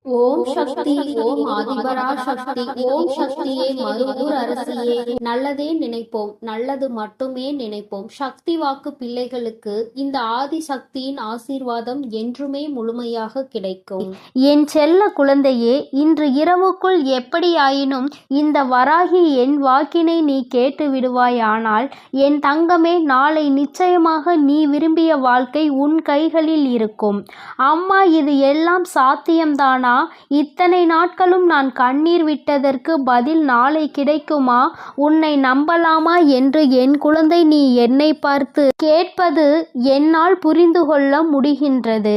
ஓம் சக்தி. ஓம் ஆதிபரா சக்தி. ஓம் சக்தியே, மருவூர் அரசியே. நல்லதே நினைப்போம், நல்லது மட்டுமே நினைப்போம். சக்தி வாக்கு பிள்ளைகளுக்கு இந்த ஆதி சக்தியின் ஆசீர்வாதம் என்றுமே முழுமையாக கிடைக்கும். என் செல்ல குழந்தையே, இன்று இரவுக்குள் எப்படியாயினும் இந்த வராகி என் வாக்கினை நீ கேட்டு விடுவாயானால், என் தங்கமே, நாளை நிச்சயமாக நீ விரும்பிய வாழ்க்கை உன் கைகளில் இருக்கும். அம்மா, இது எல்லாம் சாத்தியம்தானா? இத்தனை நாட்களும் நான் கண்ணீர் விட்டதற்கு பதில் நாளை கிடைக்குமா? உன்னை நம்பலாமா என்று என் குழந்தை நீ என்னை பார்த்து கேட்பது என்னால் புரிந்து கொள்ள முடிகின்றது.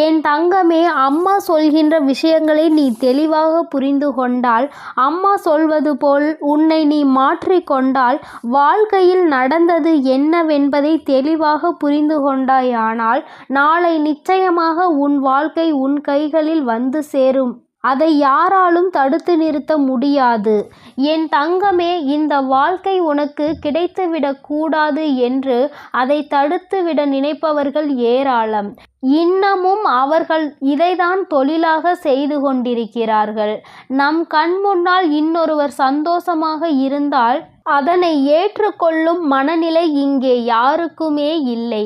என் தங்கமே, அம்மா சொல்கின்ற விஷயங்களை நீ தெளிவாக புரிந்து கொண்டால், அம்மா சொல்வது போல் உன்னை நீ மாற்றிக்கொண்டால், வாழ்க்கையில் நடந்தது என்னவென்பதை தெளிவாக புரிந்து கொண்டாயானால், நாளை நிச்சயமாக உன் வாழ்க்கை உன் கைகளில் வந்து சேரும். அதை யாராலும் தடுத்து நிறுத்த முடியாது. என் தங்கமே, இந்த வாழ்க்கை உனக்கு கிடைத்துவிடக் கூடாது என்று அதை தடுத்துவிட நினைப்பவர்கள் ஏராளம். இன்னமும் அவர்கள் இதைதான் தொழிலாக செய்து கொண்டிருக்கிறார்கள். நம் கண் முன்னால் இன்னொருவர் சந்தோஷமாக இருந்தால் அதனை ஏற்றுக்கொள்ளும் மனநிலை இங்கே யாருக்குமே இல்லை.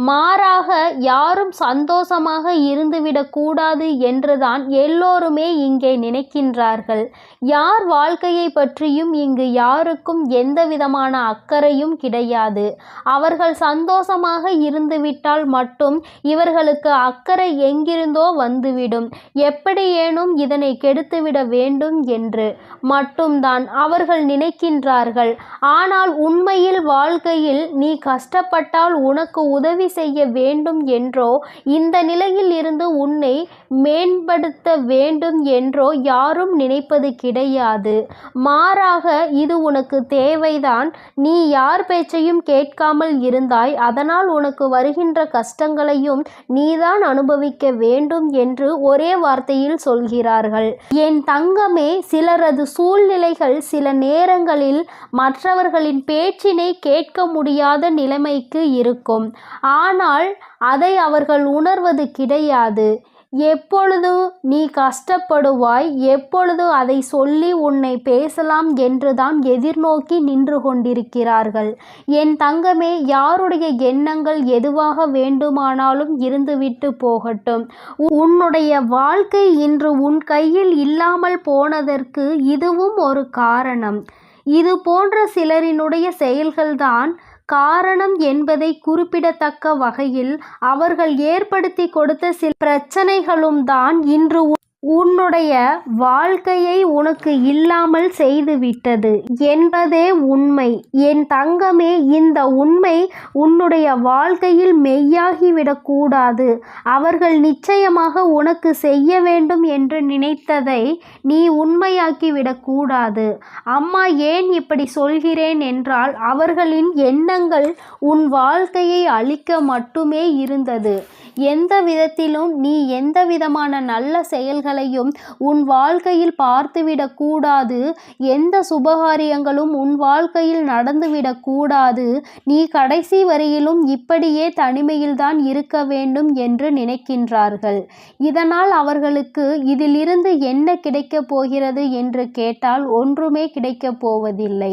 மாறாக யாரும் சந்தோஷமாக இருந்துவிடக்கூடாது என்றுதான் எல்லோருமே இங்கே நினைக்கின்றார்கள். யார் வாழ்க்கையை பற்றியும் இங்கு யாருக்கும் எந்த விதமான அக்கறையும் கிடையாது. அவர்கள் சந்தோஷமாக இருந்துவிட்டால் மட்டும் இவர்களுக்கு அக்கறை எங்கிருந்தோ வந்துவிடும். எப்படியேனும் இதனை கெடுத்துவிட வேண்டும் என்று மட்டும்தான் அவர்கள் நினைக்கின்றார்கள். ஆனால் உண்மையில் வாழ்க்கையில் நீ கஷ்டப்பட்டால் உனக்கு உதவி செய்ய வேண்டும் என்றோ, இந்த நிலையில் இருந்து உன்னை மேம்படுத்த வேண்டும் என்றோ யாரும் நினைப்பது கிடையாது. மாறாக இது உனக்கு தேவைதான். நீ யார் பேச்சையும் கேட்காமல் இருந்தாய், அதனால் உனக்கு வருகின்ற கஷ்டங்களையும் நீதான் அனுபவிக்க வேண்டும் என்று ஒரே வார்த்தையில் சொல்கிறார்கள். என் தங்கமே, சிலரது சூழ்நிலைகள் சில நேரங்களில் மற்றவர்களின் பேச்சினை கேட்க முடியாத நிலைமைக்கு இருக்கும். ஆனால் அதை அவர்கள் உணர்வது கிடையாது. எப்பொழுது நீ கஷ்டப்படுவாய், எப்பொழுது அதை சொல்லி உன்னை பேசலாம் என்றுதான் எதிர்நோக்கி நின்று கொண்டிருக்கிறார்கள். என் தங்கமே, யாருடைய எண்ணங்கள் எதுவாக வேண்டுமானாலும் இருந்துவிட்டு போகட்டும். உன்னுடைய வாழ்க்கை இன்று உன் கையில் இல்லாமல் போனதற்கு இதுவும் ஒரு காரணம். இது போன்ற சிலரினுடைய செயல்கள்தான் காரணம் என்பதை குறிப்பிடத்தக்க வகையில் அவர்கள் ஏற்படுத்தி கொடுத்த சில பிரச்சனைகளும் தான் இன்று உன்னுடைய வாழ்க்கையை உனக்கு இல்லாமல் செய்துவிட்டது என்பதே உண்மை. என் தங்கமே, இந்த உண்மை உன்னுடைய வாழ்க்கையில் மெய்யாகிவிடக்கூடாது. அவர்கள் நிச்சயமாக உனக்கு செய்ய வேண்டும் என்று நினைத்ததை நீ உண்மையாக்கிவிடக்கூடாது. அம்மா, ஏன் இப்படி சொல்கிறேன் என்றால், அவர்களின் எண்ணங்கள் உன் வாழ்க்கையை அழிக்க மட்டுமே இருந்தது. எந்த விதத்திலும் நீ எந்த விதமான நல்ல செயல்களையும் உன் வாழ்க்கையில் பார்த்துவிடக்கூடாது. எந்த சுபகாரியங்களும் உன் வாழ்க்கையில் நடந்துவிடக்கூடாது. நீ கடைசி வரையிலும் இப்படியே தனிமையில்தான் இருக்க வேண்டும் என்று நினைக்கின்றார்கள். இதனால் அவர்களுக்கு இதிலிருந்து என்ன கிடைக்கப் போகிறது என்று கேட்டால் ஒன்றுமே கிடைக்கப் போவதில்லை.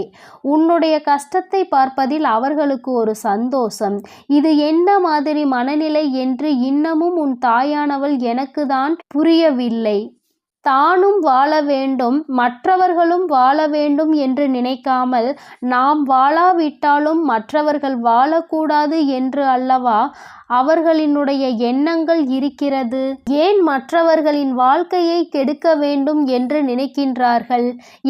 உன்னுடைய கஷ்டத்தை பார்ப்பதில் அவர்களுக்கு ஒரு சந்தோஷம். இது என்ன மாதிரி மனநிலை என்று இன்னமும் உன் தாயானவள் எனக்கு தான் புரியவில்லை. தானும் வாழ வேண்டும், மற்றவர்களும் வாழ வேண்டும் என்று நினைக்காமல், நாம் வாழாவிட்டாலும் மற்றவர்கள் வாழக்கூடாது என்று அல்லவா அவர்களினுடைய எண்ணங்கள் இருக்கிறது. ஏன் மற்றவர்களின் வாழ்க்கையை கெடுக்க வேண்டும் என்று நினைக்கின்றார்கள்?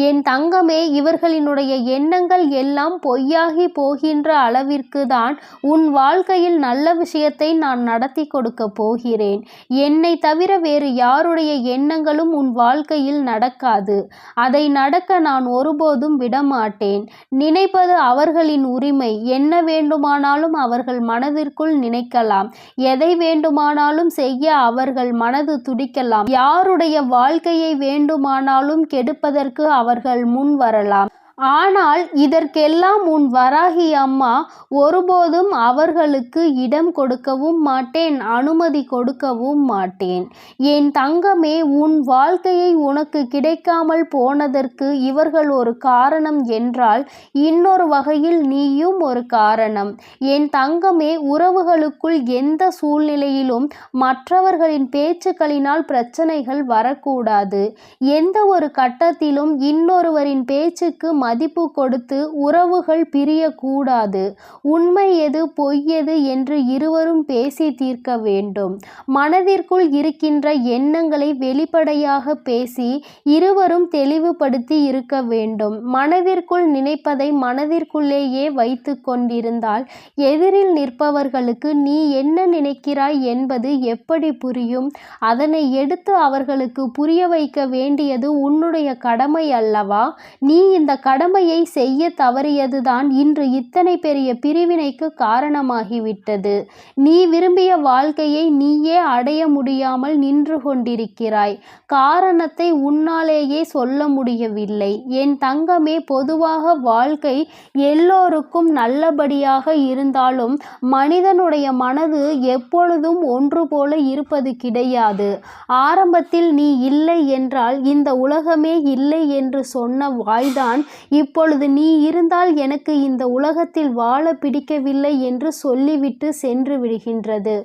என் தங்கமே, இவர்களினுடைய எண்ணங்கள் எல்லாம் பொய்யாகி போகின்ற அளவிற்கு தான் உன் வாழ்க்கையில் நல்ல விஷயத்தை நான் நடத்தி கொடுக்க போகிறேன். என்னை தவிர வேறு யாருடைய எண்ணங்களும் உன் வாழ்க்கையில் நடக்காது. அதை நடக்க நான் ஒருபோதும் விடமாட்டேன். நினைப்பது அவர்களின் உரிமை. என்ன வேண்டுமானாலும் அவர்கள் மனதிற்குள் நினைக்கலாம். எதை வேண்டுமானாலும் செய்ய அவர்கள் மனது துடிக்கலாம். யாருடைய வாழ்க்கையை வேண்டுமானாலும் கெடுப்பதற்கு அவர்கள் முன் வரலாம். ஆனால் இதற்கெல்லாம் உன் வராகி அம்மா ஒருபோதும் அவர்களுக்கு இடம் கொடுக்கவும் மாட்டேன், அனுமதி கொடுக்கவும் மாட்டேன். என் தங்கமே, உன் வாழ்க்கையை உனக்கு கிடைக்காமல் போனதற்கு இவர்கள் ஒரு காரணம் என்றால் இன்னொரு வகையில் நீயும் ஒரு காரணம். என் தங்கமே, உறவுகளுக்குள் எந்த சூழ்நிலையிலும் மற்றவர்களின் பேச்சுக்களினால் பிரச்சனைகள் வரக்கூடாது. எந்த ஒரு கட்டத்திலும் இன்னொருவரின் பேச்சுக்கு மதிப்பு கொடுத்து உறவுகள் பிரியக்கூடாது. உண்மை எது பொய் எது என்று இருவரும் பேசி தீர்க்க வேண்டும். மனதிற்குள் இருக்கின்ற எண்ணங்களை வெளிப்படையாக பேசி இருவரும் தெளிவுபடுத்தி இருக்க வேண்டும். மனதிற்குள் நினைப்பதை மனதிற்குள்ளேயே வைத்து கொண்டிருந்தால் எதிரில் நிற்பவர்களுக்கு நீ என்ன நினைக்கிறாய் என்பது எப்படி புரியும்? அதனை எடுத்து அவர்களுக்கு புரிய வைக்க வேண்டியது உன்னுடைய கடமை அல்லவா? நீ இந்த கடமையை செய்ய தவறியதுதான் இன்று இத்தனை பெரிய பிரிவினைக்கு காரணமாகிவிட்டது. நீ விரும்பிய வாழ்க்கையை நீயே அடைய முடியாமல் நின்று கொண்டிருக்கிறாய். காரணத்தை உன்னாலேயே சொல்ல முடியவில்லை. என் தங்கமே, பொதுவாக வாழ்க்கை எல்லோருக்கும் நல்லபடியாக இருந்தாலும் மனிதனுடைய மனது எப்பொழுதும் ஒன்று போல இருப்பது கிடையாது. ஆரம்பத்தில் நீ இல்லை என்றால் இந்த உலகமே இல்லை என்று சொன்ன வாய்தான் இப்பொழுது நீ இருந்தால் எனக்கு இந்த உலகத்தில் வாழ பிடிக்கவில்லை என்று சொல்லிவிட்டு சென்று விடுகின்றது.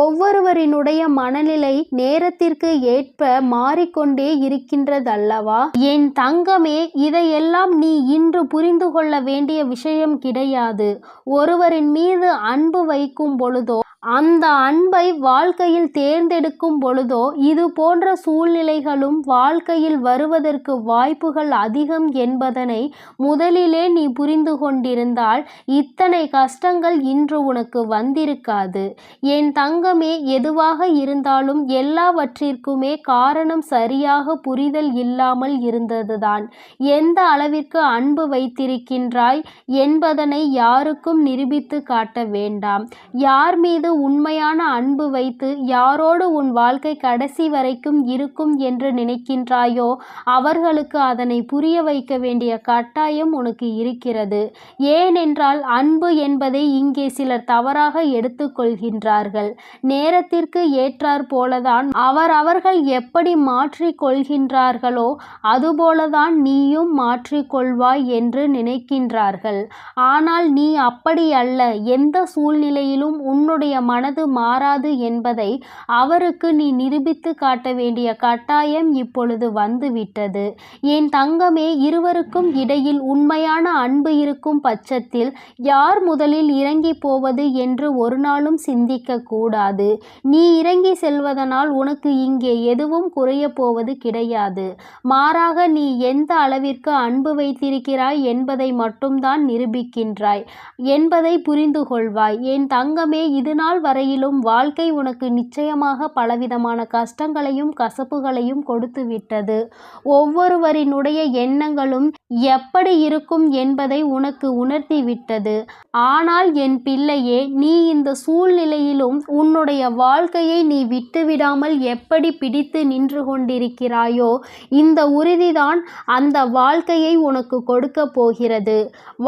ஒவ்வொருவரினுடைய மனநிலை நேரத்திற்கு ஏற்ப மாறிக்கொண்டே இருக்கின்றதல்லவா? என் தங்கமே, இதையெல்லாம் நீ இன்று புரிந்து கொள்ள வேண்டிய விஷயம் கிடையாது. ஒருவரின் மீது அன்பு வைக்கும் பொழுதோ அந்த அன்பை வாழ்க்கையில் தேர்ந்தெடுக்கும் பொழுதோ இது போன்ற சூழ்நிலைகளும் வாழ்க்கையில் வருவதற்கு வாய்ப்புகள் அதிகம் என்பதனை முதலிலே நீ புரிந்து கொண்டிருந்தால் இத்தனை கஷ்டங்கள் இன்று உனக்கு வந்திருக்காது. என் தங்கமே, எதுவாக இருந்தாலும் எல்லாவற்றிற்குமே காரணம் சரியாக புரிதல் இல்லாமல் இருந்ததுதான். எந்த அளவிற்கு அன்பு வைத்திருக்கின்றாய் என்பதனை யாருக்கும் நிரூபித்து காட்ட வேண்டாம். யார் மீது உண்மையான அன்பு வைத்து யாரோடு உன் வாழ்க்கை கடைசி வரைக்கும் இருக்கும் என்று நினைக்கின்றாயோ அவர்களுக்கு அதனை புரிய வைக்க வேண்டிய கட்டாயம் உனக்கு இருக்கிறது. ஏனென்றால் அன்பு என்பதை இங்கே சிலர் தவறாக எடுத்துக்கொள்கின்றார்கள். நேரத்திற்கு ஏற்றாற் போலதான் அவர்கள் எப்படி மாற்றிக் கொள்கின்றார்களோ அதுபோலதான் நீயும் மாற்றிக்கொள்வாய் என்று நினைக்கின்றார்கள். ஆனால் நீ அப்படி அல்ல. எந்த சூழ்நிலையிலும் உன்னுடைய மனது மாறாது என்பதை அவருக்கு நீ நிரூபித்து காட்ட வேண்டிய கட்டாயம் இப்பொழுது வந்துவிட்டது. என் தங்கமே, இருவருக்கும் இடையில் உண்மையான அன்பு இருக்கும் பட்சத்தில் யார் முதலில் இறங்கி போவது என்று ஒரு நாளும் சிந்திக்க கூடாது. நீ இறங்கி செல்வதனால் உனக்கு இங்கே எதுவும் குறைய போவது கிடையாது. மாறாக நீ எந்த அளவிற்கு அன்பு வைத்திருக்கிறாய் என்பதை மட்டும்தான் நிரூபிக்கின்றாய் என்பதை புரிந்து கொள்வாய். என் தங்கமே, இதுநாள் வரையிலும் வாழ்க்கை உனக்கு நிச்சயமாக பலவிதமான கஷ்டங்களையும் கசப்புகளையும் கொடுத்து விட்டது. ஒவ்வொருவரினுடைய எண்ணங்களும் எப்படி இருக்கும் என்பதை உனக்கு உணர்த்தி விட்டது. ஆனால் என் பிள்ளையே, நீ இந்த சூழ்நிலையிலும் உன்னுடைய வாழ்க்கையை நீ விட்டுவிடாமல் எப்படி பிடித்து நின்று கொண்டிருக்கிறாயோ இந்த உறுதிதான் அந்த வாழ்க்கையை உனக்கு கொடுக்க போகிறது.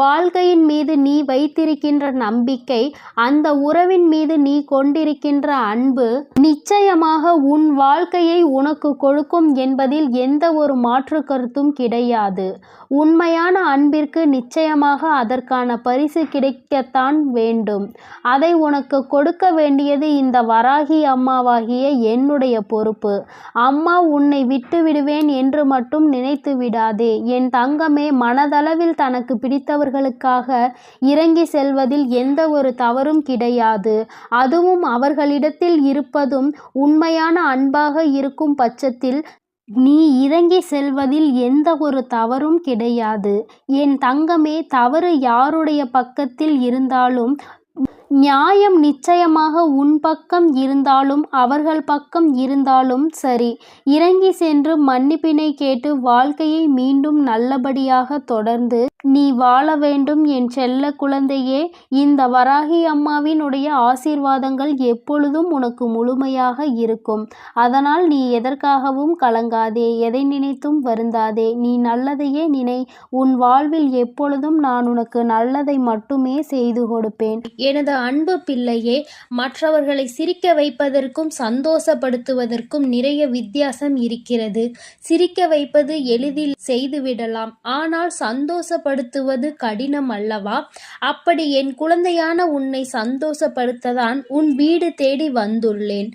வாழ்க்கையின் மீது நீ வைத்திருக்கின்ற நம்பிக்கை, அந்த உறவின் மீது நீ கொண்டிருக்கின்ற அன்பு நிச்சயமாக உன் வாழ்க்கையை உனக்கு கொடுக்கும் என்பதில் எந்த ஒரு மாற்று கருத்தும் கிடையாது. உண்மையான அன்பிற்கு நிச்சயமாக அதற்கான பரிசு கிடைக்கத்தான் வேண்டும். அதை உனக்கு கொடுக்க வேண்டியது இந்த வராகி அம்மாவாகிய என்னுடைய பொறுப்பு. அம்மா உன்னை விட்டு விடுவேன் என்று மட்டும் நினைத்து விடாதே. என் தங்கமே, மனதளவில் தனக்கு பிடித்தவர்களுக்காக இறங்கி செல்வதில் எந்த ஒரு தவறும் கிடையாது. அதுவும் அவர்களிடத்தில் இருப்பதும் உண்மையான அன்பாக இருக்கும் பட்சத்தில் நீ இறங்கி செல்வதில் எந்த ஒரு தவறும் கிடையாது. என் தங்கமே, தவறு யாருடைய பக்கத்தில் இருந்தாலும் நியாயம் நிச்சயமாக உன் பக்கம் இருந்தாலும் அவர்கள் பக்கம் இருந்தாலும் சரி, இறங்கி சென்று மன்னிப்பினை கேட்டு வாழ்க்கையை மீண்டும் நல்லபடியாக தொடர்ந்து நீ வாழ வேண்டும் என் செல்ல குழந்தையே. இந்த வராகி அம்மாவினுடைய ஆசீர்வாதங்கள் எப்பொழுதும் உனக்கு முழுமையாக இருக்கும். அதனால் நீ எதற்காகவும் கலங்காதே, எதை நினைத்தும் வருந்தாதே. நீ நல்லதையே நினை. உன் வாழ்வில் எப்பொழுதும் நான் உனக்கு நல்லதை மட்டுமே செய்து கொடுப்பேன். எனது அன்பு பிள்ளையே, மற்றவர்களை சிரிக்க வைப்பதற்கும் சந்தோஷப்படுத்துவதற்கும் நிறைய வித்தியாசம் இருக்கிறது. சிரிக்க வைப்பது எளிதில் செய்துவிடலாம், ஆனால் சந்தோஷப்படுத்துவது கடினம் அல்லவா? அப்படி என் குழந்தையான உன்னை சந்தோஷப்படுத்ததான் உன் வீடு தேடி வந்துள்ளேன்.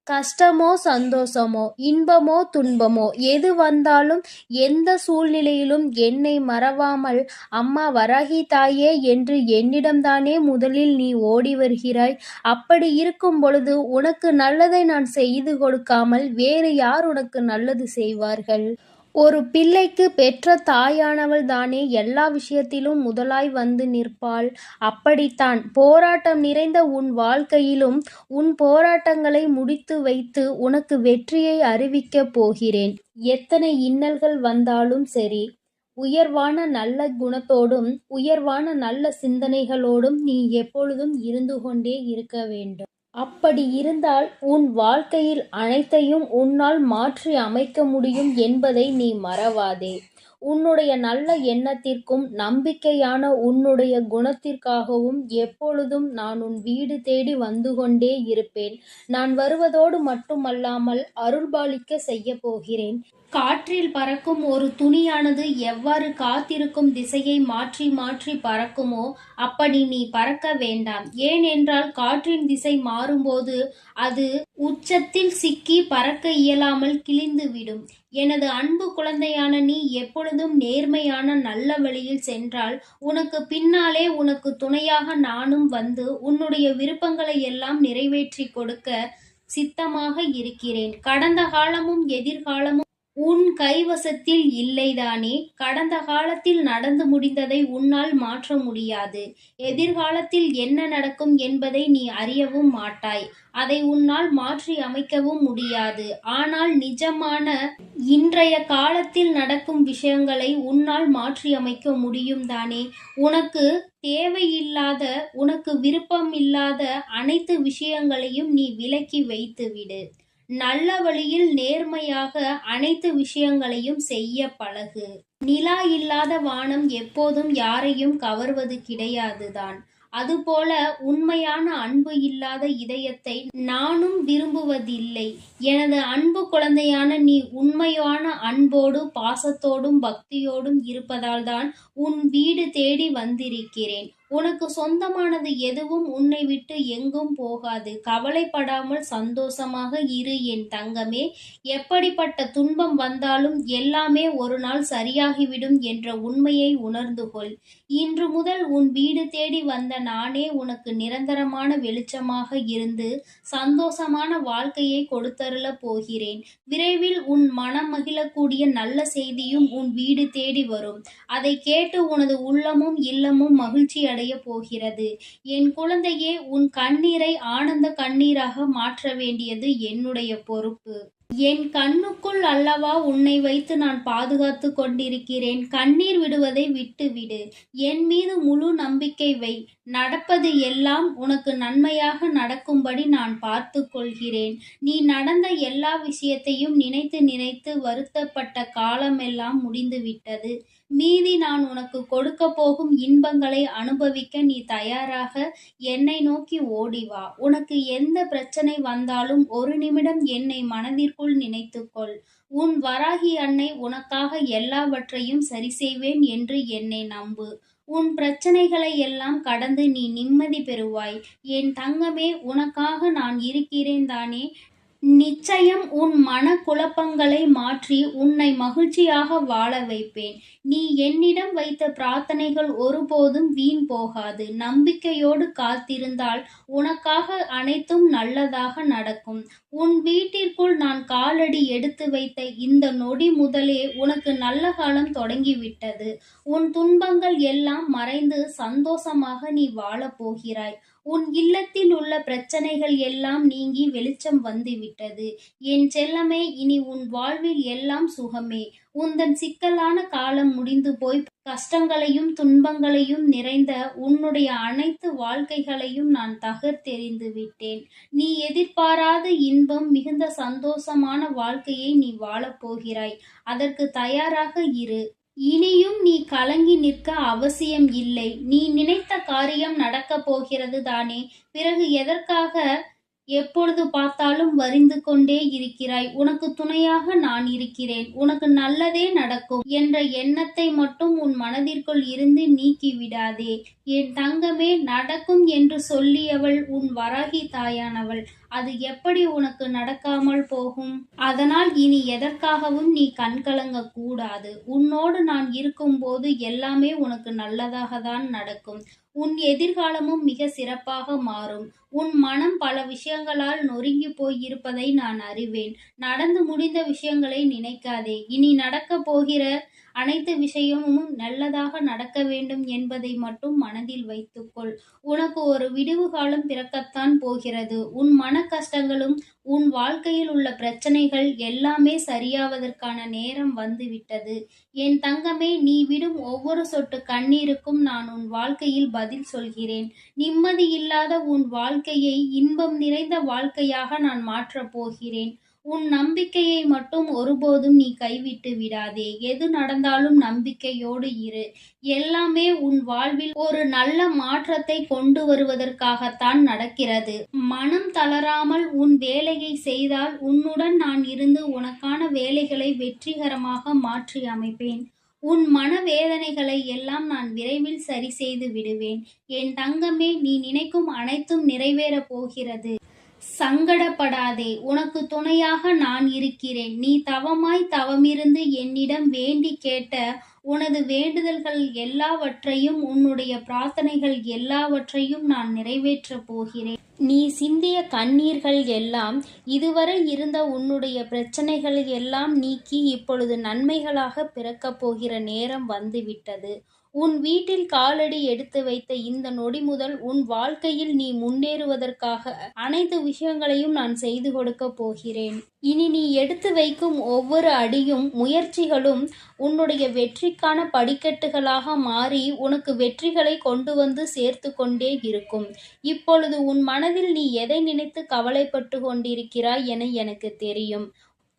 கஷ்டமோ சந்தோஷமோ இன்பமோ துன்பமோ எது வந்தாலும் எந்த சூழ்நிலையிலும் என்னை மறவாமல் அம்மா வராகி தாயே என்று என்னிடம்தானே முதலில் நீ ஓடி வருகிறாய். அப்படி இருக்கும் பொழுது உனக்கு நல்லதை நான் செய்து கொடுக்காமல் வேறு யார் உனக்கு நல்லது செய்வார்கள்? ஒரு பிள்ளைக்கு பெற்ற தாயானவள் தானே எல்லா விஷயத்திலும் முதலாய் வந்து நிற்பாள். அப்படித்தான் போராட்டம் நிறைந்த உன் வாழ்க்கையிலும் உன் போராட்டங்களை முடித்து வைத்து உனக்கு வெற்றியை அறிவிக்கப் போகிறேன். எத்தனை இன்னல்கள் வந்தாலும் சரி, உயர்வான நல்ல குணத்தோடும் உயர்வான நல்ல சிந்தனைகளோடும் நீ எப்பொழுதும் இருந்து கொண்டே இருக்க வேண்டும். அப்படி இருந்தால் உன் வாழ்க்கையில் அனைத்தையும் உன்னால் மாற்றி அமைக்க முடியும் என்பதை நீ மறவாதே. உன்னுடைய நல்ல எண்ணத்திற்கும் நம்பிக்கையான உன்னுடைய குணத்திற்காகவும் எப்பொழுதும் நான் உன் வீடு தேடி வந்து கொண்டே இருப்பேன். நான் வருவதோடு மட்டுமல்லாமல் அருள்பாலிக்க செய்ய போகிறேன். காற்றில் பறக்கும் ஒரு துணியானது எவ்வாறு காத்திருக்கும் திசையை மாற்றி மாற்றி பறக்குமோ அப்படி நீ பறக்க வேண்டாம். ஏனென்றால் காற்றின் திசை மாறும்போது அது உச்சத்தில் சிக்கி பறக்க இயலாமல் கிழிந்துவிடும். எனது அன்பு குழந்தையான நீ எப்பொழுதும் நேர்மையான நல்ல வழியில் சென்றால் உனக்கு பின்னாலே உனக்கு துணையாக நானும் வந்து உன்னுடைய விருப்பங்களை எல்லாம் நிறைவேற்றி கொடுக்க சித்தமாக இருக்கிறேன். கடந்த காலமும் எதிர்காலமும் உன் கைவசத்தில் இல்லைதானே? கடந்த காலத்தில் நடந்து முடிந்ததை உன்னால் மாற்ற முடியாது. எதிர்காலத்தில் என்ன நடக்கும் என்பதை நீ அறியவும் மாட்டாய். அதை உன்னால் மாற்றி அமைக்கவும் முடியாது. ஆனால் நிஜமான இன்றைய காலத்தில் நடக்கும் விஷயங்களை உன்னால் மாற்றி அமைக்க முடியும் தானே? உனக்கு தேவையில்லாத, உனக்கு விருப்பமில்லாத அனைத்து விஷயங்களையும் நீ விலக்கி வைத்துவிடு. நல்ல வழியில் நேர்மையாக அனைத்து விஷயங்களையும் செய்ய பழகு. நிலா இல்லாத வானம் எப்போதும் யாரையும் கவர்வது கிடையாதுதான். அதுபோல உண்மையான அன்பு இல்லாத இதயத்தை நானும் விரும்புவதில்லை. எனது அன்பு குழந்தையான நீ உண்மையான அன்போடு பாசத்தோடும் பக்தியோடும் இருப்பதால்தான் உன் வீடு தேடி வந்திருக்கிறேன். உனக்கு சொந்தமானது எதுவும் உன்னை விட்டு எங்கும் போகாது. கவலைப்படாமல் சந்தோஷமாக இரு என் தங்கமே. எப்படிப்பட்ட துன்பம் வந்தாலும் எல்லாமே ஒரு நாள் சரியாகிவிடும் என்ற உண்மையை உணர்ந்து கொள். இன்று முதல் உன் வீடு தேடி வந்த நானே உனக்கு நிரந்தரமான வெளிச்சமாக இருந்து சந்தோஷமான வாழ்க்கையை கொடுத்தருளப் போகிறேன். விரைவில் உன் மனம் மகிழக்கூடிய நல்ல செய்தியும் உன் வீடு தேடி வரும். அதை கேட்டு உனது உள்ளமும் இல்லமும் மகிழ்ச்சி அடைய போகிறது. என் குழந்தையே, உன் கண்ணீரை ஆனந்த கண்ணீராக மாற்ற வேண்டியது என்னுடைய பொறுப்பு. என் கண்ணுக்குள் அல்லவா உன்னை வைத்து நான் பாதுகாத்து கொண்டிருக்கிறேன். கண்ணீர் விடுவதை விட்டுவிடு. என் மீது முழு நம்பிக்கை வை. நடப்பது எல்லாம் உனக்கு நன்மையாக நடக்கும்படி நான் பார்த்து கொள்கிறேன். நீ நடந்த எல்லா விஷயத்தையும் நினைத்து நினைத்து வருத்தப்பட்ட காலமெல்லாம் முடிந்துவிட்டது. மீதி நான் உனக்கு கொடுக்க போகும் இன்பங்களை அனுபவிக்க நீ தயாராக என்னை நோக்கி ஓடிவா. உனக்கு எந்த பிரச்சனை வந்தாலும் ஒரு நிமிடம் என்னை மனதிற்குள் நினைத்துக்கொள். உன் வராகி அன்னை உனக்காக எல்லாவற்றையும் சரி செய்வேன் என்று என்னை நம்பு. உன் பிரச்சனைகளை எல்லாம் கடந்து நீ நிம்மதி பெறுவாய். என் தங்கமே, உனக்காக நான் இருக்கிறேன் தானே? நிச்சயம் உன் மன குழப்பங்களை மாற்றி உன்னை மகிழ்ச்சியாக வாழ வைப்பேன். நீ என்னிடம் வைத்த பிரார்த்தனைகள் ஒருபோதும் வீண் போகாது. நம்பிக்கையோடு காத்திருந்தால் உனக்காக அனைத்தும் நல்லதாக நடக்கும். உன் வீட்டிற்குள் நான் காலடி எடுத்து வைத்த இந்த நொடி முதலே உனக்கு நல்ல காலம் தொடங்கிவிட்டது. உன் துன்பங்கள் எல்லாம் மறைந்து சந்தோஷமாக நீ வாழப் போகிறாய். உன் இல்லத்தில் உள்ள பிரச்சனைகள் எல்லாம் நீங்கி வெளிச்சம் வந்துவிட்டது. என் செல்லமே, இனி உன் வாழ்வில் எல்லாம் சுகமே. உந்தன் சிக்கலான காலம் முடிந்து போய் கஷ்டங்களையும் துன்பங்களையும் நிறைந்த உன்னுடைய அனைத்து வாழ்க்கைகளையும் நான் தகர்த்தெறிந்து விட்டேன். நீ எதிர்பாராத இன்பம் மிகுந்த சந்தோஷமான வாழ்க்கையை நீ வாழப்போகிறாய். அதற்கு தயாராக இரு. இனியும் நீ கலங்கி நிற்க அவசியம் இல்லை. நீ நினைத்த காரியம் நடக்கப் போகிறது தானே. பிறகு எதற்காக எப்பொழுது பார்த்தாலும் வரிந்து கொண்டே இருக்கிறாய்? உனக்கு துணையாக நான் இருக்கிறேன். உனக்கு நல்லதே நடக்கும் என்ற எண்ணத்தை மட்டும் உன் மனதிற்குள் இருந்து நீக்கி விடாதே. என் தங்கமே, நடக்கும் என்று சொல்லியவள் உன் வராகி தாயானவள். அது எப்படி உனக்கு நடக்காமல் போகும்? அதனால் இனி எதற்காகவும் நீ கண்கலங்க கூடாது. உன்னோடு நான் இருக்கும்போது எல்லாமே உனக்கு நல்லதாக தான் நடக்கும். உன் எதிர்காலமும் மிக சிறப்பாக மாறும். உன் மனம் பல விஷயங்களால் நொறுங்கி போய் இருப்பதை நான் அறிவேன். நடந்து முடிந்த விஷயங்களை நினைக்காதே. இனி நடக்கப் போகிற அனைத்து விஷயமும் நல்லதாக நடக்க வேண்டும் என்பதை மட்டும் மனதில் வைத்துக்கொள். உனக்கு ஒரு விடிவு காலம் பிறக்கத்தான் போகிறது. உன் மன கஷ்டங்களும் உன் வாழ்க்கையில் உள்ள பிரச்சனைகள் எல்லாமே சரியாவதற்கான நேரம் வந்துவிட்டது. என் தங்கமே, நீ விடும் ஒவ்வொரு சொட்டு கண்ணீருக்கும் நான் உன் வாழ்க்கையில் பதில் சொல்கிறேன். நிம்மதி இல்லாத உன் வாழ்க்கையை இன்பம் நிறைந்த வாழ்க்கையாக நான் மாற்றப் போகிறேன். உன் நம்பிக்கையை மட்டும் ஒருபோதும் நீ கைவிட்டு விடாதே. எது நடந்தாலும் நம்பிக்கையோடு இரு. எல்லாமே உன் வாழ்வில் ஒரு நல்ல மாற்றத்தை கொண்டு வருவதற்காகத்தான் நடக்கிறது. மனம் தளராமல் உன் வேலையை செய்தால் உன்னுடன் நான் இருந்து உனக்கான வேலைகளை வெற்றிகரமாக மாற்றி அமைப்பேன். உன் மனவேதனைகளை எல்லாம் நான் விரைவில் சரி செய்து விடுவேன். என் தங்கமே, நீ நினைக்கும் அனைத்தும் நிறைவேறப் போகிறது. சங்கடப்படாதே. உனக்கு துணையாக நான் இருக்கிறேன். நீ தவமிருந்து என்னிடம் வேண்டி கேட்ட உனது வேண்டுதல்கள் எல்லாவற்றையும், உன்னுடைய பிரார்த்தனைகள் எல்லாவற்றையும் நான் நிறைவேற்றப் போகிறேன். நீ சிந்திய கண்ணீர்கள் எல்லாம், இதுவரை இருந்த உன்னுடைய பிரச்சனைகள் எல்லாம் நீக்கி இப்பொழுது நன்மைகளாக பிறக்கப் போகிற நேரம் வந்துவிட்டது. உன் வீட்டில் காலடி எடுத்து வைத்த இந்த நொடி முதல் உன் வாழ்க்கையில் நீ முன்னேறுவதற்காக அனைத்து விஷயங்களையும் நான் செய்து கொடுக்கப் போகிறேன். இனி நீ எடுத்து வைக்கும் ஒவ்வொரு அடியும் முயற்சிகளும் உன்னுடைய வெற்றிக்கான படிக்கட்டுகளாக மாறி உனக்கு வெற்றிகளை கொண்டு வந்து சேர்த்து கொண்டே இருக்கும். இப்பொழுது உன் மனதில் நீ எதை நினைத்து கவலைப்பட்டு கொண்டிருக்கிறாய் என எனக்கு தெரியும்.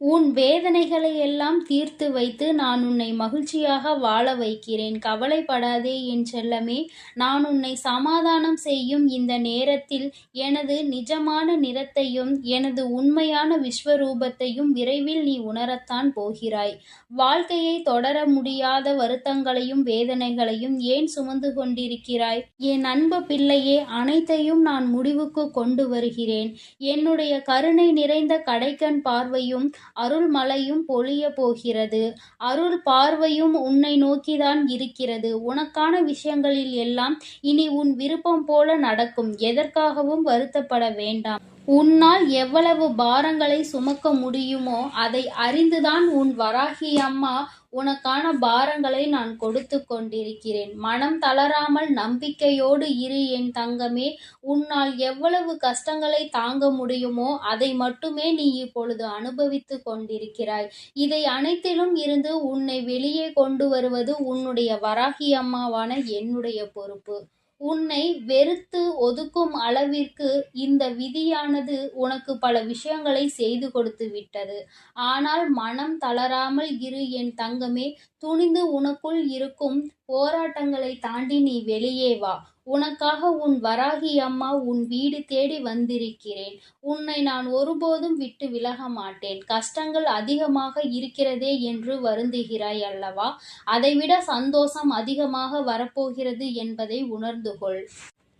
உன் வேதனைகளை எல்லாம் தீர்த்து வைத்து நான் உன்னை மகிழ்ச்சியாக வாழ வைக்கிறேன். கவலைப்படாதே என் செல்லமே. நான் உன்னை சமாதானம் செய்யும் இந்த நேரத்தில் எனது நிஜமான நிறத்தையும் எனது உண்மையான விஸ்வரூபத்தையும் விரைவில் நீ உணரத்தான் போகிறாய். வாழ்க்கையை தொடர முடியாத வருத்தங்களையும் வேதனைகளையும் ஏன் சுமந்து கொண்டிருக்கிறாய்? என் அன்பு பிள்ளையே, அனைத்தையும் நான் முடிவுக்கு கொண்டு வருகிறேன். என்னுடைய கருணை நிறைந்த கடைக்கண் பார்வையும் அருள் மழையும் பொழிய போகிறது. அருள் பார்வையும் உன்னை நோக்கிதான் இருக்கிறது. உனக்கான விஷயங்களில் எல்லாம் இனி உன் விருப்பம் போல நடக்கும். எதற்காகவும் வருத்தப்பட வேண்டாம். உன்னால் எவ்வளவு பாரங்களை சுமக்க முடியுமோ அதை அறிந்துதான் உன் வராகி அம்மா உனக்கான பாரங்களை நான் கொடுத்து கொண்டிருக்கிறேன். மனம் தளராமல் நம்பிக்கையோடு இரு என் தங்கமே. உன்னால் எவ்வளவு கஷ்டங்களை தாங்க முடியுமோ அதை மட்டுமே நீ இப்பொழுது அனுபவித்து கொண்டிருக்கிறாய். இதை அனைத்திலும் இருந்து உன்னை வெளியே கொண்டு வருவது உன்னுடைய வராகி அம்மாவான என்னுடைய பொறுப்பு. உன்னை வெறுத்து ஒதுக்கும் அளவிற்கு இந்த விதியானது உனக்கு பல விஷயங்களை செய்து கொடுத்து விட்டது. ஆனால் மனம் தளராமல் இரு என் தங்கமே. துணிந்து உனக்குள் இருக்கும் போராட்டங்களை தாண்டி நீ வெளியே வா. உனக்காக உன் வராகி அம்மா உன் வீடு தேடி வந்திருக்கிறேன். உன்னை நான் ஒருபோதும் விட்டு விலக மாட்டேன். கஷ்டங்கள் அதிகமாக இருக்கிறதே என்று வருந்துகிறாய் அல்லவா? அதைவிட சந்தோஷம் அதிகமாக வரப்போகிறது என்பதை உணர்ந்து கொள்.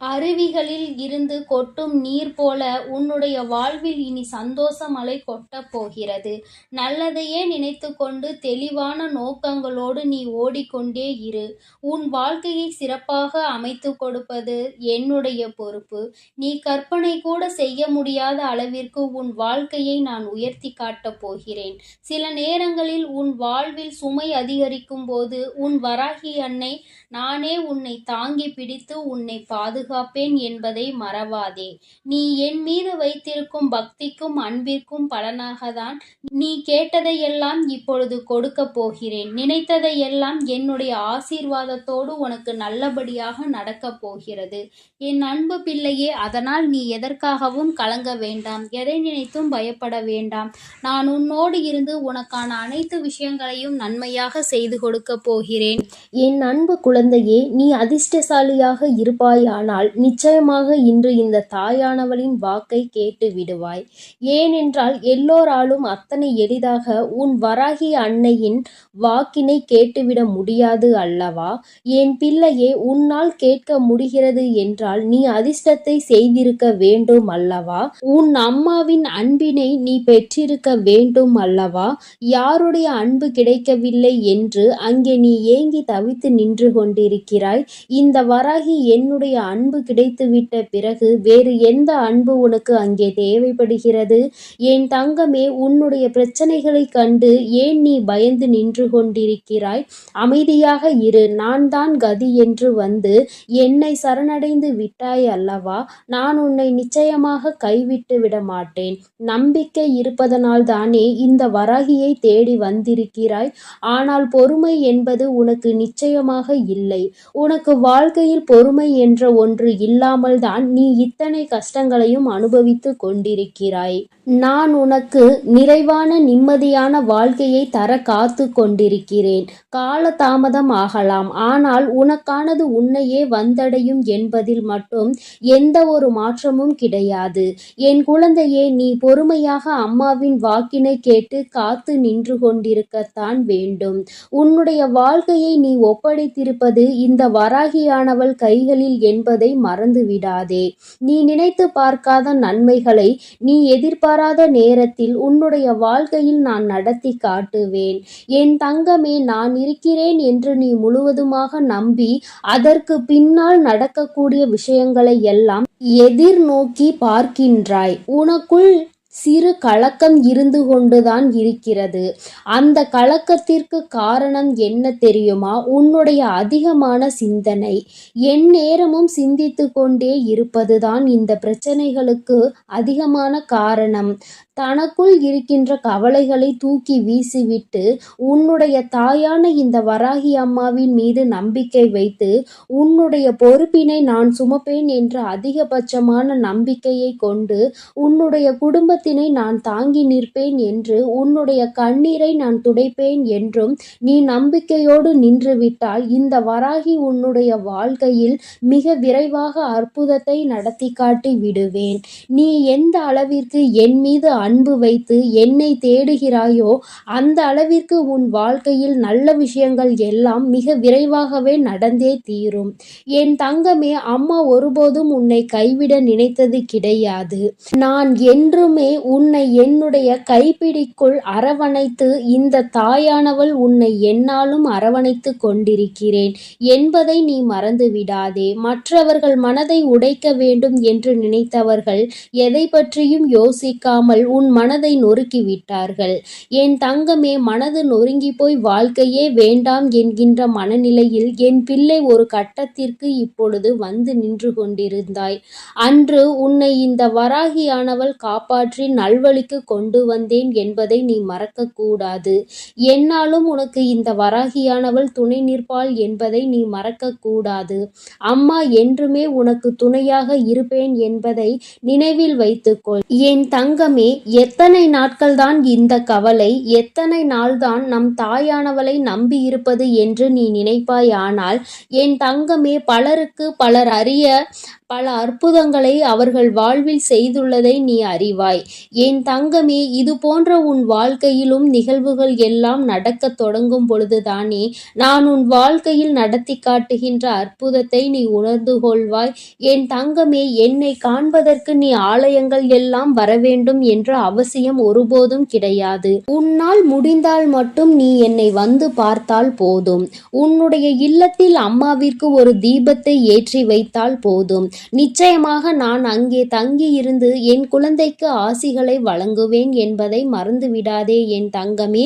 அருவிகளில் இருந்து கொட்டும் நீர் போல உன்னுடைய வாழ்வில் இனி சந்தோஷ மழை கொட்டப் போகிறது. நல்லதையே நினைத்து கொண்டு தெளிவான நோக்கங்களோடு நீ ஓடிக்கொண்டே இரு. உன் வாழ்க்கையை சிறப்பாக அமைத்து கொடுப்பது என்னுடைய பொறுப்பு. நீ கற்பனை கூட செய்ய முடியாத அளவிற்கு உன் வாழ்க்கையை நான் உயர்த்தி காட்டப் போகிறேன். சில நேரங்களில் உன் வாழ்வில் சுமை அதிகரிக்கும் போது உன் வராகி அன்னை நானே உன்னை தாங்கி பிடித்து உன்னை பாதுகாப்பேன். பாதுகாப்பேன் என்பதை மறவாதே. நீ என் மீது வைத்திருக்கும் பக்திக்கும் அன்பிற்கும் பலனாகத்தான் நீ கேட்டதையெல்லாம் இப்பொழுது கொடுக்கப் போகிறேன். நினைத்ததையெல்லாம் என்னுடைய ஆசீர்வாதத்தோடு உனக்கு நல்லபடியாக நடக்கப் போகிறது. என் அன்பு பிள்ளையே, அதனால் நீ எதற்காகவும் கலங்க வேண்டாம், எதை நினைத்தும் பயப்பட வேண்டாம். நான் உன்னோடு இருந்து உனக்கான அனைத்து விஷயங்களையும் நன்மையாக செய்து கொடுக்கப் போகிறேன். என் அன்பு குழந்தையே, நீ அதிர்ஷ்டசாலியாக இருப்பாயானால் நிச்சயமாக இன்று இந்த தாயானவளின் வாக்கை கேட்டு விடுவாய். ஏனென்றால் எல்லோராலும் அத்தனை எளிதாக உன் வராகி அன்னையின் வாக்கினை கேட்டுவிட முடியாது அல்லவா? என் பிள்ளையே, உன்னால் கேட்க முடிகிறது என்றால் நீ அதிர்ஷ்டத்தை செய்திருக்க வேண்டும் அல்லவா? உன் அம்மாவின் அன்பினை நீ பெற்றிருக்க வேண்டும் அல்லவா? யாருடைய அன்பு கிடைக்கவில்லை என்று அங்கே நீ ஏங்கி தவித்து நின்று கொண்டிருக்கிறாய். இந்த வராகி என்னுடைய அன்பு கிடைத்துவிட்ட பிறகு வேறு எந்த அன்பு உனக்கு அங்கே தேவைப்படுகிறது? என் தங்கமே, உன்னுடைய பிரச்சனைகளை கண்டு ஏன் நீ பயந்து நின்று கொண்டிருக்கிறாய்? அமைதியாக இரு. நான் தான் கதி என்று வந்து என்னை சரணடைந்து விட்டாய் அல்லவா? நான் உன்னை நிச்சயமாக கைவிட்டு விட மாட்டேன். நம்பிக்கை இருப்பதனால் தானே இந்த வராகியை தேடி வந்திருக்கிறாய். ஆனால் பொறுமை என்பது உனக்கு நிச்சயமாக இல்லை. உனக்கு வாழ்க்கையில் பொறுமை என்ற ஒன்று இல்லாமல் தான் நீ இத்தனை கஷ்டங்களையும் அனுபவித்து கொண்டிருக்கிறாய். நான் உனக்கு நிறைவான நிம்மதியான வாழ்க்கையை தர காத்து கொண்டிருக்கிறேன். கால தாமதம் ஆகலாம், ஆனால் உனக்கானது உன்னையே வந்தடையும் என்பதில் மட்டும் எந்த ஒரு மாற்றமும் கிடையாது. என் குழந்தையே, நீ பொறுமையாக அம்மாவின் வாக்கினை கேட்டு காத்து நின்று கொண்டிருக்கத்தான் வேண்டும். உன்னுடைய வாழ்க்கையை நீ ஒப்படைத்திருப்பது இந்த வராகியானவள் கைகளில் என்பதை மறந்து விடாதே. நீ நினைத்து பார்க்காத நன்மைகளை நீ எதிர்பாராத நேரத்தில் உன்னுடைய வாழ்க்கையில் நான் நடத்தி காட்டுவேன். என் தங்கமே, நான் இருக்கிறேன் என்று நீ முழுவதுமாக நம்பி அதற்கு பின்னால் நடக்கக்கூடிய விஷயங்களை எல்லாம் எதிர்நோக்கி பார்க்கின்றாய். உனக்குள் சிறு கலக்கம் இருந்து கொண்டுதான் இருக்கிறது. அந்த கலக்கத்திற்கு காரணம் என்ன தெரியுமா? உன்னுடைய அதிகமான சிந்தனை. எந்நேரமும் சிந்தித்து கொண்டே இருப்பதுதான் இந்த பிரச்சனைகளுக்கு அதிகமான காரணம். தனக்குள் இருக்கின்ற கவலைகளை தூக்கி வீசிவிட்டு உன்னுடைய தாயான இந்த வராகி அம்மாவின் மீது நம்பிக்கை வைத்து உன்னுடைய பொறுப்பினை நான் சுமப்பேன் என்ற அதிகபட்சமான நம்பிக்கையை கொண்டு உன்னுடைய குடும்பத்தினை நான் தாங்கி நிற்பேன் என்று, உன்னுடைய கண்ணீரை நான் துடைப்பேன் என்றும் நீ நம்பிக்கையோடு நின்றுவிட்டால் இந்த வராகி உன்னுடைய வாழ்க்கையில் மிக விரைவாக அற்புதத்தை நடத்தி காட்டி விடுவேன். நீ எந்த அளவிற்கு என் மீது அன்பு வைத்து என்னை தேடுகிறாயோ அந்த அளவிற்கு உன் வாழ்க்கையில் நல்ல விஷயங்கள் எல்லாம் மிக விரைவாகவே நடந்தே தீரும். என் தங்கமே, அம்மா ஒருபோதும் உன்னை கைவிட நினைத்தது கிடையாது. நான் என்றுமே உன்னை என்னுடைய கைப்பிடிக்குள் அரவணைத்து இந்த தாயானவள் உன்னை என்னாலும் அரவணைத்து கொண்டிருக்கிறேன் என்பதை நீ மறந்து விடாதே. மற்றவர்கள் மனதை உடைக்க வேண்டும் என்று நினைத்தவர்கள் எதை பற்றியும் யோசிக்காமல் உன் மனதை நொறுக்கி விட்டார்கள். என் தங்கமே, மனது நொறுங்கி போய் வாழ்க்கையே வேண்டாம் என்கின்ற மனநிலையில் என் பிள்ளை ஒரு கட்டத்திற்கு இப்பொழுது வந்து நின்று கொண்டிருந்தாய். அன்று உன்னை இந்த வராகியானவள் காப்பாற்றி நல்வழிக்கு கொண்டு வந்தேன் என்பதை நீ மறக்கக்கூடாது. என்னாலும் உனக்கு இந்த வராகியானவள் துணை நிற்பாள் என்பதை நீ மறக்கக்கூடாது. அம்மா என்றுமே உனக்கு துணையாக இருப்பேன் என்பதை நினைவில் வைத்துக்கொள். என் தங்கமே, எத்தனை நாட்கள்தான் இந்த கவலை, எத்தனை நாள்தான் நம் தாயானவளை நம்பி இருப்பது என்று நீ நினைப்பாயானால் என் தங்கமே, பலருக்கு பலர் அறிய பல அற்புதங்களை அவர்கள் வாழ்வில் செய்துள்ளதை நீ அறிவாய். என் தங்கமே, இது போன்ற உன் வாழ்க்கையிலும் நிகழ்வுகள் எல்லாம் நடக்க தொடங்கும் பொழுதுதானே நான் உன் வாழ்க்கையில் நடத்தி காட்டுகின்ற அற்புதத்தை நீ உணர்ந்து கொள்வாய். என் தங்கமே, என்னை காண்பதற்கு நீ ஆலயங்கள் எல்லாம் வரவேண்டும் என்ற அவசியம் ஒருபோதும் கிடையாது. உன்னால் முடிந்தால் மட்டும் நீ என்னை வந்து பார்த்தால் போதும். உன்னுடைய இல்லத்தில் அம்மாவிற்கு ஒரு தீபத்தை ஏற்றி வைத்தால் போதும். நிச்சயமாக நான் அங்கே தங்கியிருந்து என் குழந்தைக்கு ஆசிகளை வழங்குவேன் என்பதை மறந்துவிடாதே என் தங்கமே.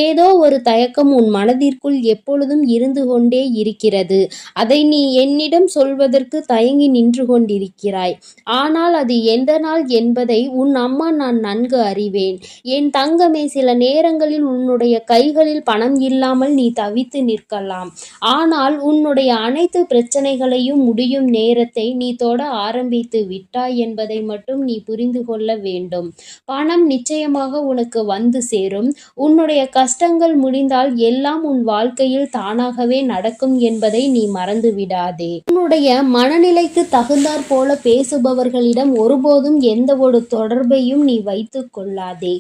ஏதோ ஒரு தயக்கம் உன் மனதிற்குள் எப்பொழுதும் இருந்து கொண்டே இருக்கிறது. அதை நீ என்னிடம் சொல்வதற்கு தயங்கி நின்று கொண்டிருக்கிறாய். ஆனால் அது எந்த நாள் என்பதை உன் அம்மா நான் நன்கு அறிவேன். என் தங்கமே, சில நேரங்களில் உன்னுடைய கைகளில் பணம் இல்லாமல் நீ தவித்து நிற்கலாம். ஆனால் உன்னுடைய அனைத்து பிரச்சனைகளையும் முடியும் நேரத்தை நீ தொட ஆரம்பித்து விட்டாய் என்பதை மட்டும் நீ புரிந்து கொள்ள வேண்டும். பணம் நிச்சயமாக உனக்கு வந்து சேரும். உன்னுடைய கஷ்டங்கள் முடிந்தால் எல்லாம் உன் வாழ்க்கையில் தானாகவே நடக்கும் என்பதை நீ மறந்து விடாதே. உன்னுடைய மனநிலைக்கு தகுந்தாற் போல பேசுபவர்களிடம் ஒருபோதும் எந்த ஒரு தொடர்பையும் நீ வைத்துக் கொள்ளாதே.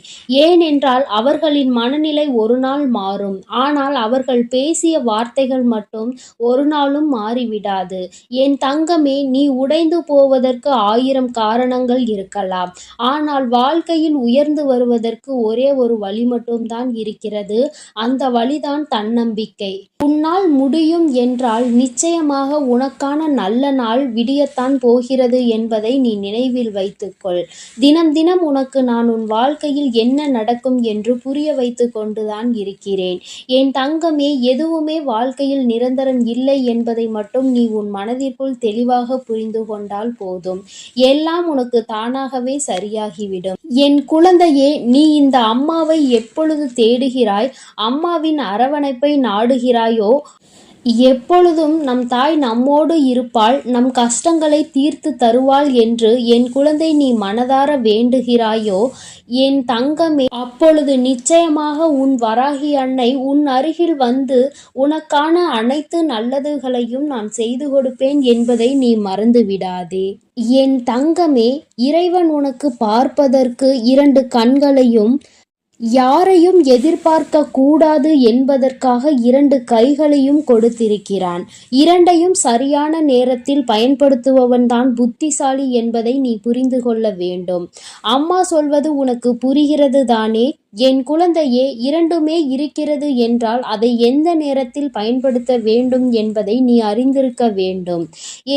ஏனென்றால் அவர்களின் மனநிலை ஒரு நாள் மாறும். ஆனால் அவர்கள் பேசிய வார்த்தைகள் மட்டும் ஒரு நாளும் மாறிவிடாது. என் தங்கமே, நீ உடைந்து போவதற்கு 1000 காரணங்கள் இருக்கலாம். ஆனால் வாழ்க்கையில் உயர்ந்து வருவதற்கு ஒரே ஒரு வழி மட்டும்தான் இருக்கிறது. அந்த வழிதான் தன்னம்பிக்கை. உன்னால் முடியும் என்றால் நிச்சயமாக உனக்கான நல்ல நாள் விடியத்தான் போகிறது என்பதை நீ நினைவில் வைத்துக்கொள். தினம் தினம் உனக்கு நான் உன் வாழ்க்கையில் என்ன நடக்கும் என்று புரிய வைத்து கொண்டுதான் இருக்கிறேன். என் தங்கமே, எதுவுமே வாழ்க்கையில் நிரந்தரம் இல்லை என்பதை மட்டும் நீ உன் மனதிற்குள் தெளிவாக புரிந்து கொண்டால் போதும். எல்லாம் உனக்கு தானாகவே சரியாகிவிடும். என் குழந்தையே, நீ இந்த அம்மாவை எப்பொழுது தேடுகிறாய், அம்மாவின் அரவணைப்பை நாடுகிறாயோ, எப்பொழுதும் நம் தாய் நம்மோடு இருப்பாள், நம் கஷ்டங்களை தீர்த்து தருவாள் என்று என் குழந்தை நீ மனதார வேண்டுகிறாயோ என் தங்கமே, அப்பொழுது நிச்சயமாக உன் வராகி அன்னை உன் அருகில் வந்து உனக்கான அனைத்து நல்லதுகளையும் நான் செய்து கொடுப்பேன் என்பதை நீ மறந்து விடாதே. என் தங்கமே, இறைவன் உனக்கு பார்ப்பதற்கு 2 கண்களையும், யாரையும் எதிர்பார்க்க கூடாது என்பதற்காக 2 கைகளையும் கொடுத்திருக்கிறான். 2ஐயும் சரியான நேரத்தில் பயன்படுத்துபவன்தான் புத்திசாலி என்பதை நீ புரிந்து கொள்ள வேண்டும். அம்மா சொல்வது உனக்கு புரிகிறது தானே? என் குழந்தையே, 2மே இருக்கிறது என்றால் அதை எந்த நேரத்தில் பயன்படுத்த வேண்டும் என்பதை நீ அறிந்திருக்க வேண்டும்.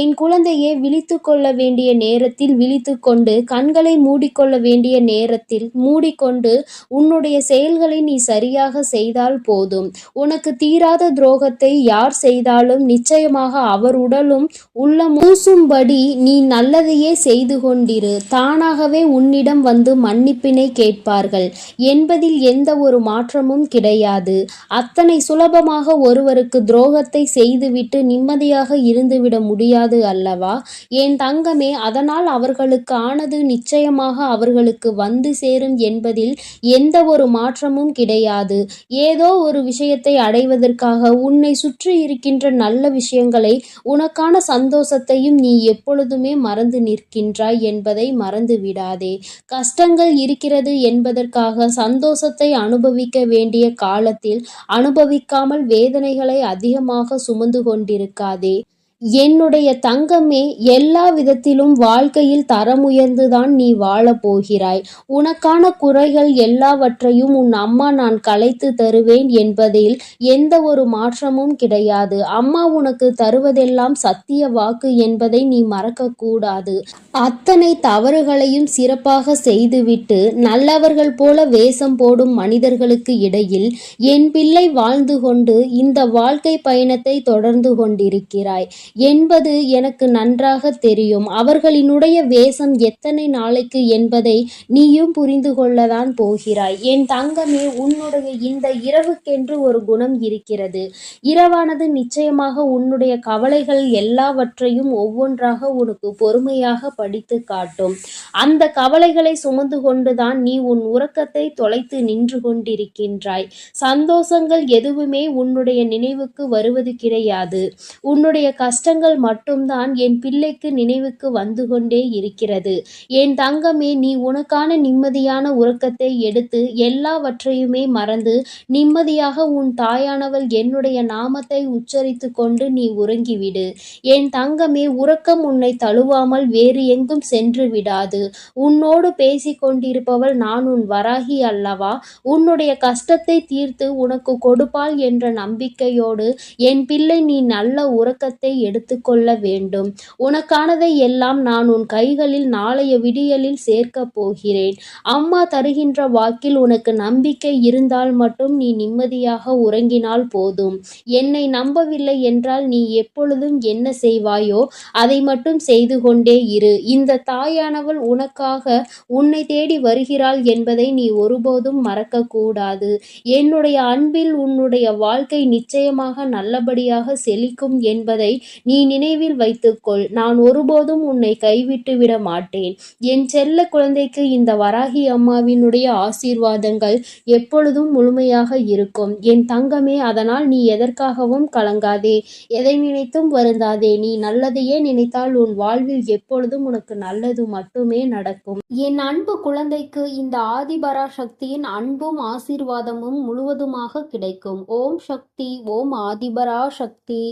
என் குழந்தையே, விழித்து கொள்ள வேண்டிய நேரத்தில் விழித்து கொண்டு, கண்களை மூடிக்கொள்ள வேண்டிய நேரத்தில் மூடிக்கொண்டு உன்னுடைய செயல்களை நீ சரியாக செய்தால் போதும். உனக்கு தீராத துரோகத்தை யார் செய்தாலும் நிச்சயமாக அவர் உடலும் உள்ளம் மூசும்படி நீ நல்லதையே செய்து கொண்டிரு. தானாகவே உன்னிடம் வந்து மன்னிப்பினை கேட்பார்கள் என்பதில் எந்த ஒரு மாற்றமும் கிடையாது. அத்தனை சுலபமாக ஒருவருக்கு துரோகத்தை செய்துவிட்டு நிம்மதியாக இருந்துவிட முடியாது அல்லவா என் தங்கமே? அதனால் அவர்களுக்கு ஆனது நிச்சயமாக அவர்களுக்கு வந்து சேரும் என்பதில் எந்த ஒரு மாற்றமும் கிடையாது. ஏதோ ஒரு விஷயத்தை அடைவதற்காக உன்னை சுற்றி இருக்கின்ற நல்ல விஷயங்களை, உனக்கான சந்தோஷத்தையும் நீ எப்பொழுதுமே மறந்து நிற்கின்றாய் என்பதை மறந்து விடாதே. கஷ்டங்கள் இருக்கிறது என்பதற்காக சந்தோஷத்தை அனுபவிக்க வேண்டிய காலத்தில் அனுபவிக்காமல் வேதனைகளை அதிகமாக சுமந்து கொண்டிருக்காதே. என்னுடைய தங்கமே, எல்லா விதத்திலும் வாழ்க்கையில் தரம் உயர்ந்துதான் நீ வாழப் போகிறாய். உனக்கான குறைகள் எல்லாவற்றையும் உன் அம்மா நான் களைத்து தருவேன் என்பதில் எந்த ஒரு மாற்றமும் கிடையாது. அம்மா உனக்கு தருவதெல்லாம் சத்திய வாக்கு என்பதை நீ மறக்கக்கூடாது. அத்தனை தவறுகளையும் சிறப்பாக செய்துவிட்டு நல்லவர்கள் போல வேஷம் போடும் மனிதர்களுக்கு இடையில் என் பிள்ளை வாழ்ந்து கொண்டு இந்த வாழ்க்கை பயணத்தை தொடர்ந்து கொண்டிருக்கிறாய் என்பது எனக்கு நன்றாக தெரியும். அவர்களினுடைய வேஷம் எத்தனை நாளைக்கு என்பதை நீயும் புரிந்து கொள்ளதான் போகிறாய். என் தங்கமே, உன்னுடைய இந்த இரவுக்கென்று ஒரு குணம் இருக்கிறது. இரவானது நிச்சயமாக உன்னுடைய கவலைகள் எல்லாவற்றையும் ஒவ்வொன்றாக உனக்கு பொறுமையாக படித்து காட்டும். அந்த கவலைகளை சுமந்து கொண்டுதான் நீ உன் உறக்கத்தை தொலைத்து நின்று கொண்டிருக்கின்றாய். சந்தோஷங்கள் எதுவுமே உன்னுடைய நினைவுக்கு வருவது கிடையாது. உன்னுடைய கஷ்டங்கள் மட்டும்தான் என் பிள்ளைக்கு நினைவுக்கு வந்து கொண்டே இருக்கிறது. என் தங்கமே, நீ உனக்கான நிம்மதியான உறக்கத்தை எடுத்து எல்லாவற்றையுமே மறந்து நிம்மதியாக உன் தாயானவள் என்னுடைய நாமத்தை உச்சரித்து கொண்டு நீ உறங்கிவிடு. என் தங்கமே, உறக்கம் உன்னை தழுவாமல் வேறு எங்கும் சென்று விடாது. உன்னோடு பேசி கொண்டிருப்பவள் நான் உன் வராகி அல்லவா? உன்னுடைய கஷ்டத்தை தீர்த்து உனக்கு கொடுப்பாள் என்ற நம்பிக்கையோடு என் பிள்ளை நீ நல்ல உறக்கத்தை எடுத்துக்கொள்ள வேண்டும். உனக்கானதை எல்லாம் நான் உன் கைகளில் நாளைய விடியலில் சேர்க்கப் போகிறேன். அம்மா தருகின்ற வாக்கில் உனக்கு நம்பிக்கை இருந்தால் மட்டும் நீ நிம்மதியாக உறங்கினால் போதும். என்னை நம்பவில்லை என்றால் நீ எப்பொழுதும் என்ன செய்வாயோ அதை மட்டும் செய்து கொண்டே இரு. இந்த தாயானவள் உனக்காக உன்னை தேடி வருகிறாள் என்பதை நீ ஒருபோதும் மறக்கக்கூடாது. என்னுடைய அன்பில் உன்னுடைய வாழ்க்கை நிச்சயமாக நல்லபடியாக செழிக்கும் என்பதை நீ நினைவில் வைத்துக்கொள். நான் ஒருபோதும் உன்னை கைவிட்டு விட மாட்டேன். என் செல்ல குழந்தைக்கு இந்த வராகி அம்மாவினுடைய ஆசீர்வாதங்கள் எப்பொழுதும் முழுமையாக இருக்கும். என் தங்கமே, அதனால் நீ எதற்காகவும் கலங்காதே, எதை நினைத்தும் வருந்தாதே. நீ நல்லதையே நினைத்தால் உன் வாழ்வில் எப்பொழுதும் உனக்கு நல்லது மட்டுமே நடக்கும். என் அன்பு குழந்தைக்கு இந்த ஆதிபராசக்தியின் அன்பும் ஆசீர்வாதமும் முழுவதுமாக கிடைக்கும். ஓம் சக்தி, ஓம் ஆதிபராசக்தி.